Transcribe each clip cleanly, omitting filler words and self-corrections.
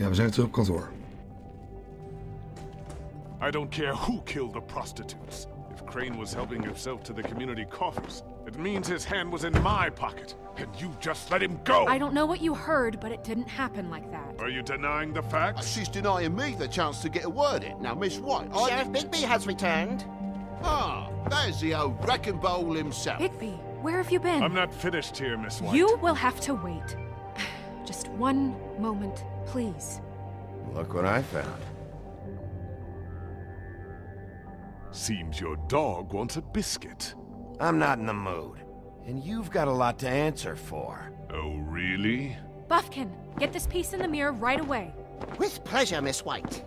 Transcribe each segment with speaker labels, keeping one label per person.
Speaker 1: we zijn weer terug op kantoor.
Speaker 2: I don't care who killed the prostitutes. If Crane was helping himself to the community coffers, it means his hand was in my pocket, and you just let him go!
Speaker 3: I don't know what you heard, but it didn't happen like that.
Speaker 2: Are you denying the facts?
Speaker 4: She's denying me the chance to get a word in. Now, Miss White,
Speaker 5: Sheriff Bigby has returned.
Speaker 4: Ah, there's the old wrecking bowl himself.
Speaker 3: Bigby, where have you been?
Speaker 2: I'm not finished here, Miss White.
Speaker 3: You will have to wait. Just one moment, please.
Speaker 6: Look what I found.
Speaker 2: Seems your dog wants a biscuit.
Speaker 6: I'm not in the mood. And you've got a lot to answer for.
Speaker 2: Oh, really?
Speaker 3: Buffkin, get this piece in the mirror right away.
Speaker 5: With pleasure, Miss White.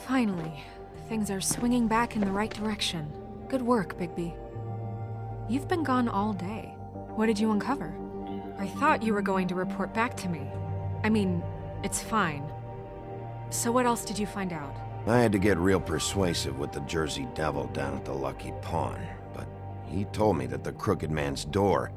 Speaker 3: Finally, things are swinging back in the right direction. Good work, Bigby. You've been gone all day. What did you uncover? I thought you were going to report back to me. I mean, it's fine. So what else did you find out?
Speaker 6: I had to get real persuasive with the Jersey Devil down at the Lucky Pawn, but he told me that the Crooked Man's door,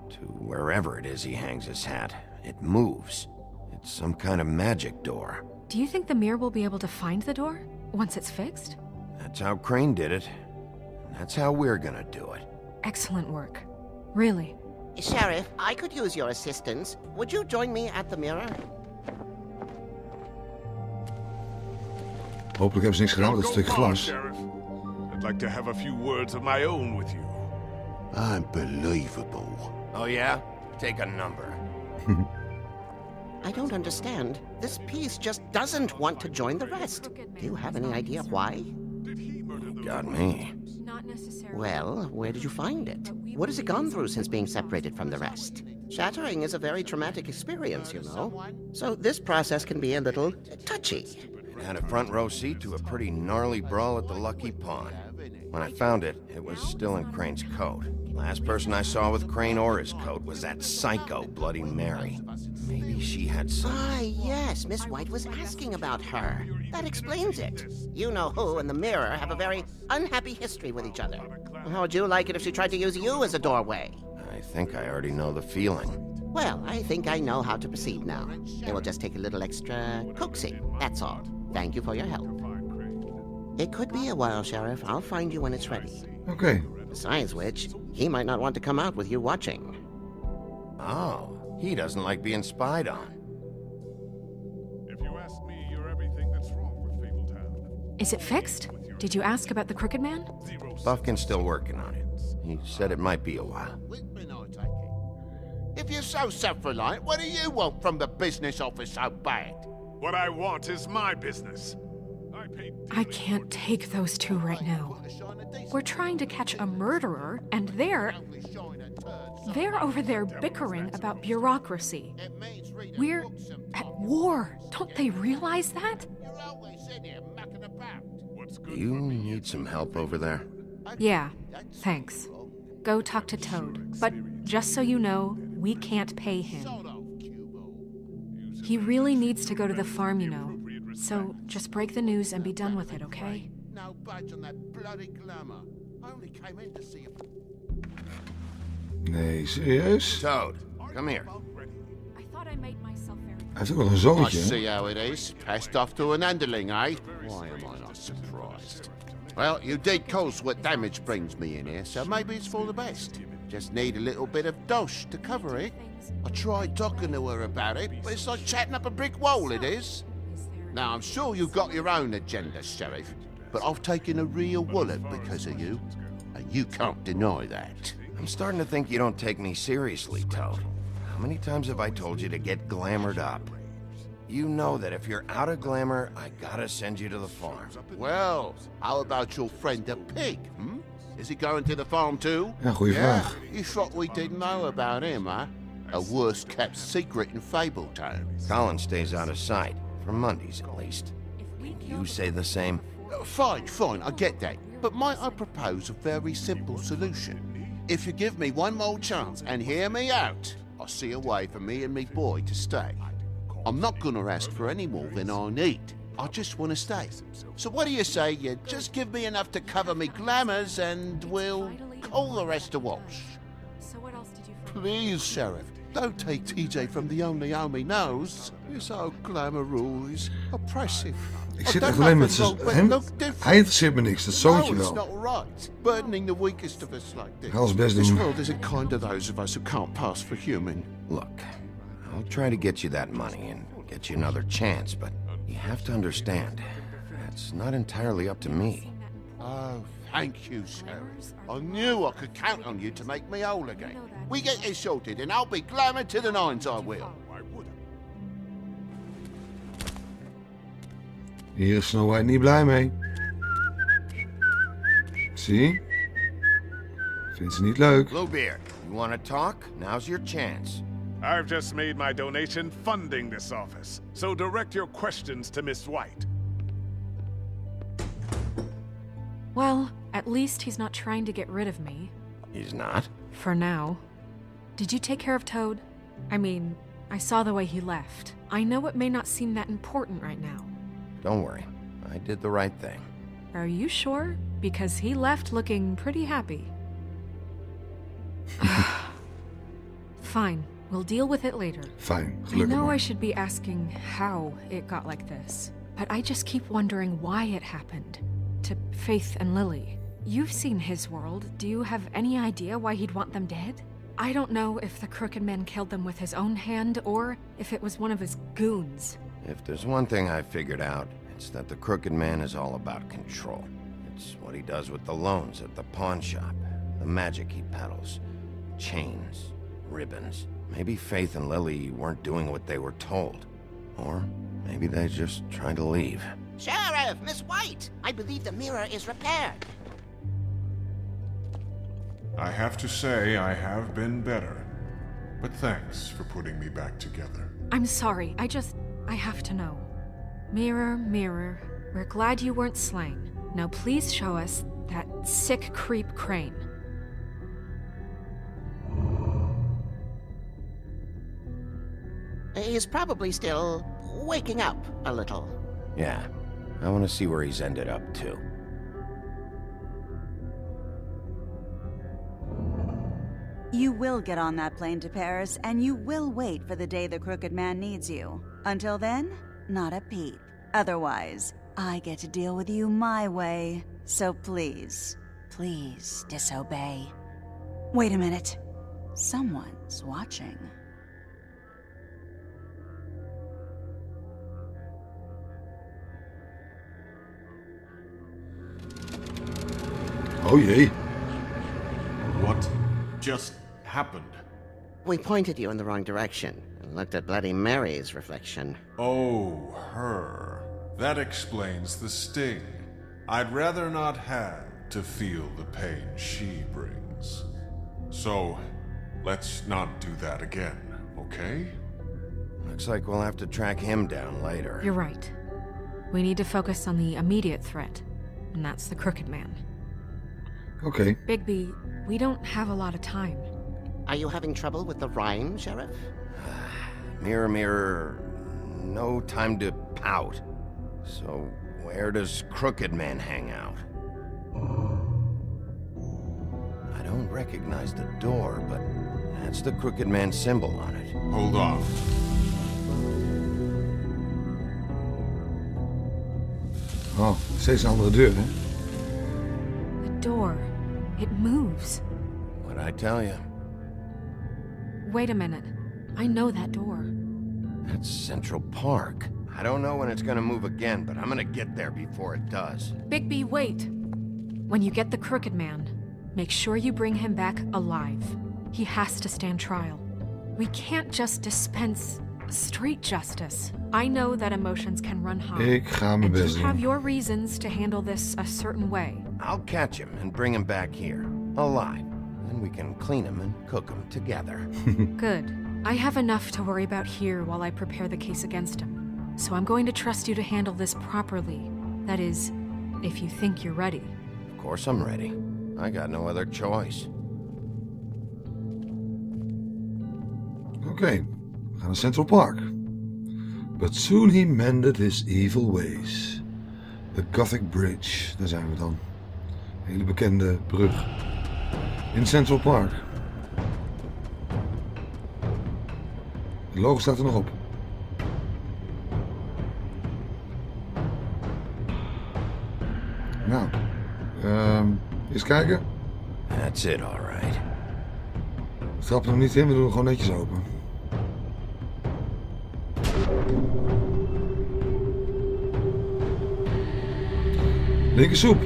Speaker 6: to wherever it is he hangs his hat, it moves. It's some kind of magic door.
Speaker 3: Do you think the mirror will be able to find the door, once it's fixed?
Speaker 6: That's how Crane did it. And that's how we're gonna do it.
Speaker 3: Excellent work. Really.
Speaker 5: Sheriff, I could use your assistance. Would you join me at the mirror?
Speaker 1: Hopelijk hebben ze niks gedaan met dat stuk glas.
Speaker 2: Sheriff. I'd like to have a few words of my own with you.
Speaker 4: Unbelievable.
Speaker 6: Oh yeah? Take a number.
Speaker 5: I don't understand. This piece just doesn't want to join the rest. Do you have any idea why?
Speaker 6: Got me.
Speaker 3: Not necessarily.
Speaker 5: Well, where did you find it? What has it gone through since being separated from the rest? Shattering is a very traumatic experience, you know. So this process can be a little touchy.
Speaker 6: It had a front row seat to a pretty gnarly brawl at the Lucky Pawn. When I found it, it was still in Crane's coat. Last person I saw with Crane or his coat was that psycho Bloody Mary. Maybe she had some...
Speaker 5: Ah, yes, Miss White was asking about her. That explains it. You know who and the mirror have a very unhappy history with each other. How would you like it if she tried to use you as a doorway?
Speaker 6: I think I already know the feeling.
Speaker 5: Well, I think I know how to proceed now. It will just take a little extra coaxing, that's all. Thank you for your help. It could be a while, Sheriff. I'll find you when it's ready.
Speaker 1: Okay.
Speaker 5: Besides which, he might not want to come out with you watching.
Speaker 6: Oh, he doesn't like being spied on.
Speaker 2: If you ask me, you're everything that's wrong with Fabletown.
Speaker 3: Is it fixed? Did you ask about the Crooked Man?
Speaker 6: Buffkin's still working on it. He said it might be a while.
Speaker 4: If you're so self-reliant, what do you want from the business office so bad?
Speaker 2: What I want is my business.
Speaker 3: I can't take those two right now. We're trying to catch a murderer, and they're over there bickering about bureaucracy. We're at war. Don't they realize that?
Speaker 6: You need some help over there?
Speaker 3: Yeah, thanks. Go talk to Toad. But just so you know, we can't pay him. He really needs to go to the farm, you know. So just break the news and be done with it, okay?
Speaker 4: No budge on that bloody glamour. I only came in to see him.
Speaker 1: Nee, serieus?
Speaker 6: Toad, come here.
Speaker 3: I thought I made myself very...
Speaker 1: Hij heeft ook nog een
Speaker 4: I
Speaker 1: zoontje.
Speaker 4: see how it is. Passed off to an underling, eh? Why am I not surprised? Well, you did cause what damage brings me in here, so maybe it's for the best. Just need a little bit of dosh to cover it. I tried talking to her about it, but it's like chatting up a brick wall, it is. Now, I'm sure you've got your own agenda, Sheriff, but I've taken a real wallet because of you, and you can't deny that.
Speaker 6: I'm starting to think you don't take me seriously, Toad. How many times have I told you to get glamored up? You know that if you're out of glamour, I gotta send you to the farm.
Speaker 4: Well, how about your friend the pig, hmm? Is he going to the farm too?
Speaker 1: Ja, goeie vraag.
Speaker 4: You thought we didn't know about him, huh? A worst-kept secret in Fabletown.
Speaker 6: Colin stays out of sight. For Mondays, at least. Can you say the same?
Speaker 4: Fine, I get that. But might I propose a very simple solution? If you give me one more chance and hear me out, I'll see a way for me and me boy to stay. I'm not gonna ask for any more than I need. I just want to stay. So what do you say you just give me enough to cover me glamours and we'll call the rest a wash?
Speaker 3: So what else did you...
Speaker 4: Please, Sheriff, Don't take TJ from the only home he knows. This old glamour rule is oppressive.
Speaker 1: Ik zit echt alleen met hem. Hij interesseert me niks, dat zoontje
Speaker 4: No, it's
Speaker 1: wel.
Speaker 4: not right. Burdening the weakest of us like this.
Speaker 1: Ga ons best
Speaker 4: This
Speaker 1: doen.
Speaker 4: world isn't kind to those of us who can't pass for human.
Speaker 6: Look, I'll try to get you that money and get you another chance, but you have to understand, that's not entirely up to me.
Speaker 4: Oh, thank you, Sheriff. I knew I could count on you to make me whole again. We get this sorted and I'll be glamour to the nines, I will.
Speaker 1: Hier is Snow White niet blij mee. Zie? Vindt ze niet leuk.
Speaker 6: Bluebeard, you want to talk? Now's your chance.
Speaker 2: I've just made my donation funding this office, so direct your questions to Miss White.
Speaker 3: Well, at least he's not trying to get rid of me.
Speaker 6: He's not?
Speaker 3: For now. Did you take care of Toad? I mean, I saw the way he left. I know it may not seem that important right now.
Speaker 6: Don't worry, I did the right thing.
Speaker 3: Are you sure? Because he left looking pretty happy. Fine, we'll deal with it later.
Speaker 1: Fijn,
Speaker 3: I
Speaker 1: gelukkig
Speaker 3: know
Speaker 1: maar.
Speaker 3: I should be asking how it got like this, but I just keep wondering why it happened. To Faith and Lily. You've seen his world. Do you have any idea why he'd want them dead? I don't know if the Crooked Man killed them with his own hand, or if it was one of his goons.
Speaker 6: If there's one thing I figured out, it's that the Crooked Man is all about control. It's what he does with the loans at the pawn shop, the magic he peddles, chains, ribbons. Maybe Faith and Lily weren't doing what they were told. Or maybe they're just trying to leave.
Speaker 5: Sheriff, Miss White, I believe the mirror is repaired.
Speaker 2: I have to say I have been better, but thanks for putting me back together.
Speaker 3: I'm sorry, I have to know. Mirror, mirror, we're glad you weren't slain. Now please show us that sick creep Crane.
Speaker 5: He's probably still waking up a little.
Speaker 6: Yeah, I want to see where he's ended up, too.
Speaker 7: You will get on that plane to Paris, and you will wait for the day the Crooked Man needs you. Until then, not a peep. Otherwise, I get to deal with you my way. So please, please disobey. Wait a minute. Someone's watching.
Speaker 1: Oh jee.
Speaker 2: What just happened?
Speaker 5: We pointed you in the wrong direction and looked at Bloody Mary's reflection.
Speaker 8: Oh, her. That explains the sting. I'd rather not have to feel the pain she brings. So, let's not do that again, okay?
Speaker 6: Looks like we'll have to track him down later.
Speaker 3: You're right. We need to focus on the immediate threat, and that's the Crooked Man.
Speaker 1: Oké.
Speaker 3: Bigby, we don't have a lot of time.
Speaker 5: Are you having trouble with the rhyme, Sheriff?
Speaker 6: Mirror, mirror, no time to pout. So, where does Crooked Man hang out? I don't recognize the door, but that's the Crooked Man symbol on it.
Speaker 8: Hold on.
Speaker 1: Oh, steeds een andere deur, hè?
Speaker 3: The door. It moves.
Speaker 6: What'd I tell you?
Speaker 3: Wait a minute. I know that door.
Speaker 6: That's Central Park. I don't know when it's gonna move again, but I'm gonna get there before it does.
Speaker 3: Bigby, wait! When you get the Crooked Man, make sure you bring him back alive. He has to stand trial. We can't just dispense street justice. I know that emotions can run high.
Speaker 1: Ik ga mijn
Speaker 3: and
Speaker 1: best
Speaker 3: you have
Speaker 1: doen.
Speaker 3: your reasons to handle this a certain way.
Speaker 6: I'll catch him and bring him back here, alive. Then we can clean him and cook him together.
Speaker 3: Good. I have enough to worry about here while I prepare the case against him. So I'm going to trust you to handle this properly. That is, if you think you're ready.
Speaker 6: Of course I'm ready. I got no other choice.
Speaker 1: Oké, we gaan naar Central Park. But soon he mended his evil ways. The Gothic Bridge, daar zijn we dan. Hele bekende brug. In Central Park. De logo staat er nog op. Nou, eens kijken.
Speaker 6: That's it, all right.
Speaker 1: We trappen hem niet in, we doen hem gewoon netjes open. Linkersoep.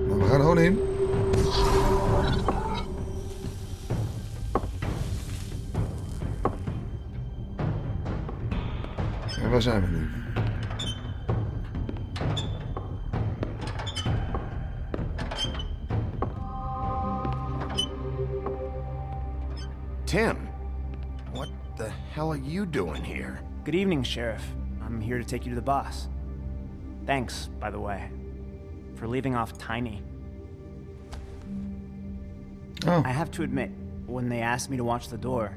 Speaker 1: Nou, we gaan er gewoon in. En waar zijn we nu?
Speaker 6: Tim, what the hell are you doing here?
Speaker 9: Good evening, Sheriff. I'm here to take you to the boss. Thanks, by the way, for leaving off Tiny.
Speaker 1: Oh.
Speaker 9: I have to admit, when they asked me to watch the door,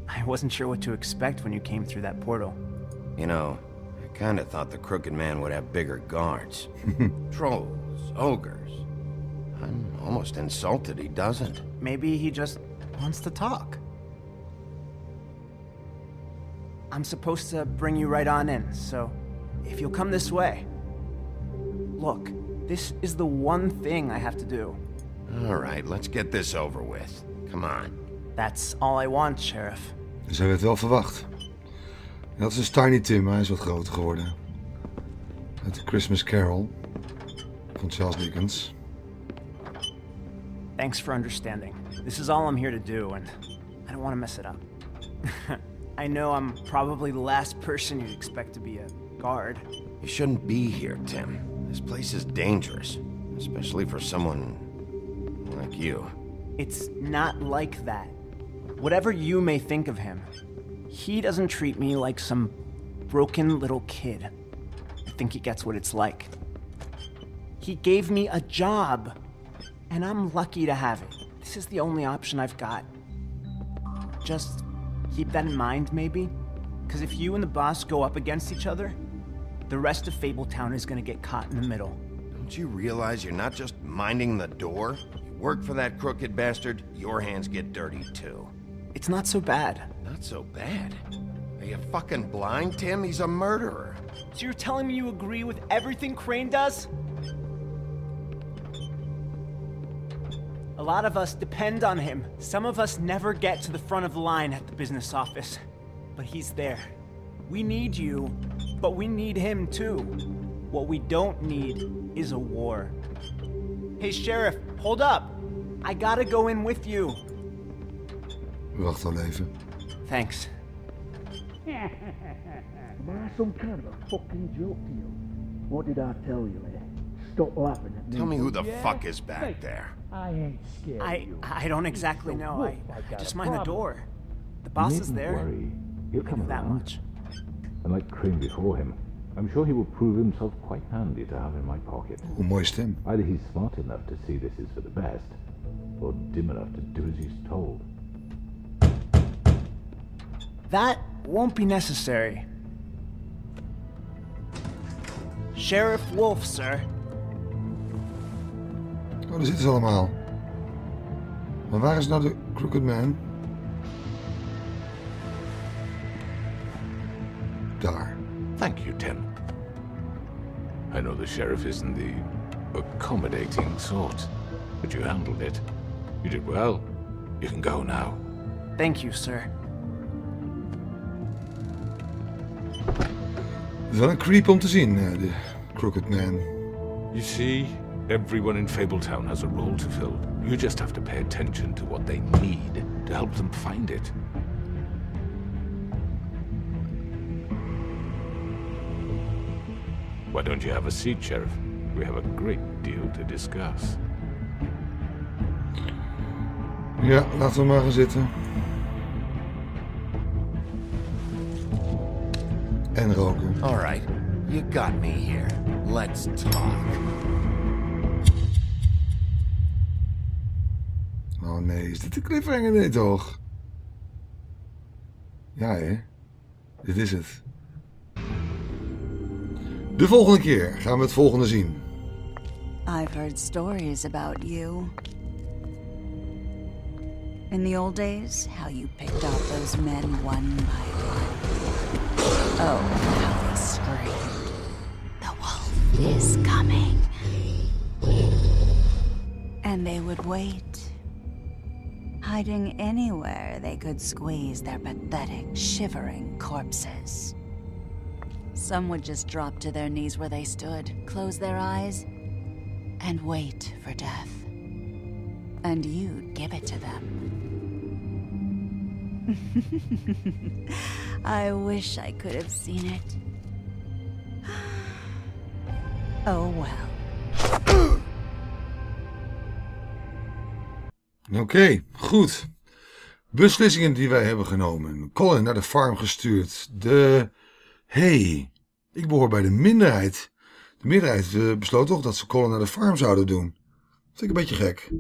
Speaker 9: I wasn't sure what to expect when you came through that portal.
Speaker 6: You know, I kinda thought the Crooked Man would have bigger guards. Trolls, ogres. I'm almost insulted he doesn't.
Speaker 9: Maybe he just wants to talk. I'm supposed to bring you right on in, so if you'll come this way. Look, this is the one thing I have to do.
Speaker 6: All right, let's get this over with. Come on.
Speaker 9: That's all I want, Sheriff.
Speaker 1: Dus hij werd wel verwacht. Ja, dat is dus Tiny Tim, maar hij is wat groter geworden. Uit de Christmas Carol van Charles Dickens.
Speaker 9: Thanks for understanding. This is all I'm here to do, and I don't want to mess it up. I know I'm probably the last person you'd expect to be a guard.
Speaker 6: You shouldn't be here, Tim. This place is dangerous, especially for someone like you.
Speaker 9: It's not like that. Whatever you may think of him, he doesn't treat me like some broken little kid. I think he gets what it's like. He gave me a job, and I'm lucky to have it. This is the only option I've got. Just keep that in mind, maybe? Because if you and the boss go up against each other, the rest of Fabletown is gonna get caught in the middle.
Speaker 6: Don't you realize you're not just minding the door? You work for that crooked bastard, your hands get dirty too.
Speaker 9: It's not so bad.
Speaker 6: Not so bad? Are you fucking blind, Tim? He's a murderer.
Speaker 9: So you're telling me you agree with everything Crane does? A lot of us depend on him. Some of us never get to the front of the line at the business office. But he's there. We need you, but we need him too. What we don't need is a war. Hey, Sheriff, hold up. I gotta go in with you.
Speaker 1: Wacht al even.
Speaker 9: Thanks.
Speaker 10: Am I some kind of a fucking joke to you? What did I tell you, eh? Stop laughing at me.
Speaker 6: Tell me who the fuck is back there.
Speaker 10: I ain't scared of you.
Speaker 9: I don't exactly know. I just mind the door. The boss is there.
Speaker 11: Worry. He'll come
Speaker 9: That
Speaker 11: around.
Speaker 9: much.
Speaker 11: And like Crane before him, I'm sure he will prove himself quite handy to have in my pocket.
Speaker 1: Hoe mooi stem.
Speaker 11: Either he's smart enough to see this is for the best, or dim enough to do as he's told.
Speaker 9: That won't be necessary. Sheriff Wolf, sir.
Speaker 1: Oh, daar zitten ze allemaal. Maar waar is nou de Crooked Man? Daar.
Speaker 12: Thank you, Tim. I know the sheriff isn't the accommodating sort, but you handled it. You did well. You can go now.
Speaker 9: Thank you, sir.
Speaker 1: Het is wel een creep om te zien, de Crooked Man.
Speaker 12: You see, everyone in Fabletown has a role to fill. You just have to pay attention to what they need to help them find it. Why don't you have a seat, Sheriff? We have a great deal to discuss.
Speaker 1: Ja, laten we maar gaan zitten. En roken.
Speaker 6: All right, you got me here. Let's talk.
Speaker 1: Oh nee, is dit de cliffhanger? Nee toch? Ja hè? Dit is het. De volgende keer gaan we het volgende zien.
Speaker 7: I've heard stories about you. In the old days, how you picked off those men one by one. Oh, how they screamed. The wolf is coming. And they would wait, hiding anywhere they could squeeze their pathetic, shivering corpses. Some would just drop to their knees where they stood, close their eyes, and wait for death. And you'd give it to them. I wish I could have seen it. Oh well.
Speaker 1: Oké, goed. Beslissingen die wij hebben genomen. Colin naar de farm gestuurd. Ik behoor bij de minderheid. De meerderheid besloot toch dat ze Colin naar de farm zouden doen. Dat vind ik een beetje gek.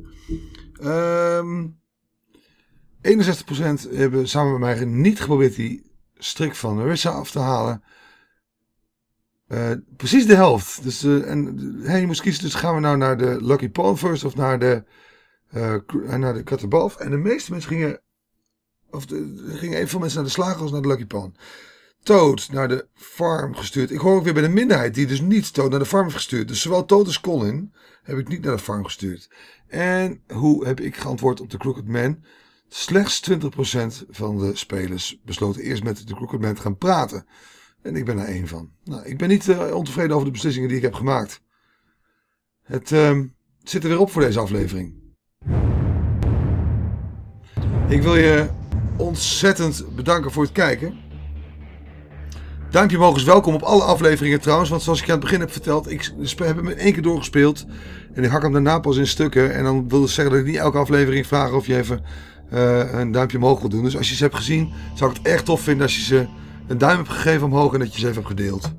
Speaker 1: 61% hebben samen met mij niet geprobeerd die strik van Marissa af te halen. Precies de helft. Dus je moest kiezen, dus gaan we nou naar de Lucky Pawn first of naar de cut above. En de meeste mensen gingen evenveel mensen naar de slager als naar de Lucky Pawn. Toad naar de farm gestuurd. Ik hoor ook weer bij de minderheid die dus niet Toad naar de farm heeft gestuurd. Dus zowel Toad als Colin heb ik niet naar de farm gestuurd. En hoe heb ik geantwoord op de Crooked Man? Slechts 20% van de spelers besloten eerst met de Crooked Man te gaan praten. En ik ben er één van. Nou, ik ben niet ontevreden over de beslissingen die ik heb gemaakt. Het zit er weer op voor deze aflevering. Ik wil je ontzettend bedanken voor het kijken. Duimpje omhoog is welkom op alle afleveringen trouwens. Want zoals ik aan het begin heb verteld, ik heb hem in 1 keer doorgespeeld. En ik hak hem daarna pas in stukken. En dan wil dat zeggen dat ik niet elke aflevering vraag of je even een duimpje omhoog wil doen. Dus als je ze hebt gezien, zou ik het echt tof vinden als je ze een duim hebt gegeven omhoog en dat je ze even hebt gedeeld.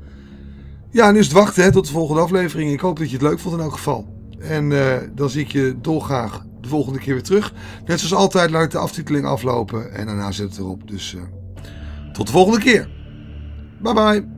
Speaker 1: Ja, nu is het wachten tot de volgende aflevering. Ik hoop dat je het leuk vond in elk geval. En dan zie ik je dolgraag de volgende keer weer terug. Net zoals altijd laat ik de aftiteling aflopen en daarna zet het erop. Dus tot de volgende keer. Bye bye.